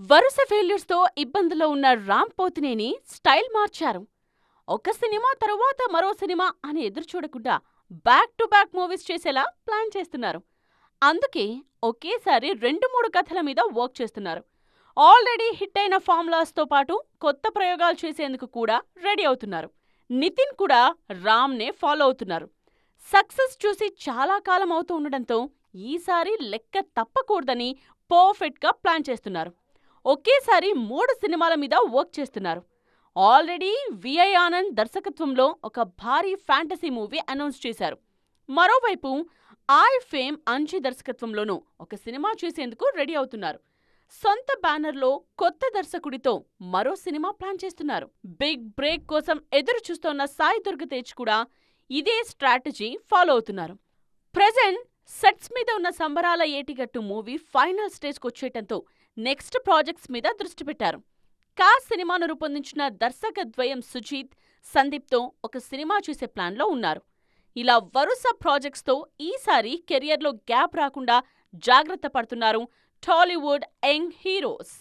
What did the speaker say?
వరుస ఫెయిల్యూర్స్తో ఇబ్బందుల్లో ఉన్న రామ్ పోతినేని స్టైల్ మార్చారు. ఒక సినిమా తరువాత మరో సినిమా అని ఎదురుచూడకుండా బ్యాక్ టు బ్యాక్ మూవీస్ చేసేలా ప్లాన్ చేస్తున్నారు. అందుకే ఒకేసారి 2-3 కథల మీద వర్క్ చేస్తున్నారు. ఆల్రెడీ హిట్ అయిన ఫార్ములాస్తో పాటు కొత్త ప్రయోగాలు చేసేందుకు కూడా రెడీ అవుతున్నారు. నితిన్ కూడా రామ్నే ఫాలో అవుతున్నారు. సక్సెస్ చూసి చాలా కాలం అవుతూ ఉండడంతో ఈసారి లెక్క తప్పకూడదని పర్ఫెక్ట్గా ప్లాన్ చేస్తున్నారు. ఒకేసారి 3 సినిమాల మీద వర్క్ చేస్తున్నారు. ఆల్రెడీ విఐ ఆనంద్ దర్శకత్వంలో ఒక భారీ ఫ్యాంటసీ మూవీ అనౌన్స్ చేశారు. మరోవైపు ఫేమ్ అంజీ దర్శకత్వంలోనూ ఒక సినిమా చేసేందుకు రెడీ అవుతున్నారు. సొంత బ్యానర్లో కొత్త దర్శకుడితో మరో సినిమా ప్లాన్ చేస్తున్నారు. బిగ్ బ్రేక్ కోసం ఎదురు చూస్తోన్న సాయి దుర్గ తేజ్ కూడా ఇదే స్ట్రాటజీ ఫాలో అవుతున్నారు. ప్రెజెంట్ సెట్స్ మీద ఉన్న సంబరాల ఏటిగట్టు మూవీ ఫైనల్ స్టేజ్కొచ్చేయటంతో నెక్స్ట్ ప్రాజెక్ట్స్ మీద దృష్టి పెట్టారు. కాస్ సినిమాను రూపొందించిన దర్శకద్వయం సుజీత్, సందీప్తో ఒక సినిమా చేసే ప్లాన్లో ఉన్నారు. ఇలా వరుస ప్రాజెక్ట్స్తో ఈసారి కెరియర్లో గ్యాప్ రాకుండా జాగ్రత్త పడుతున్నారు టాలీవుడ్ యంగ్ హీరోస్.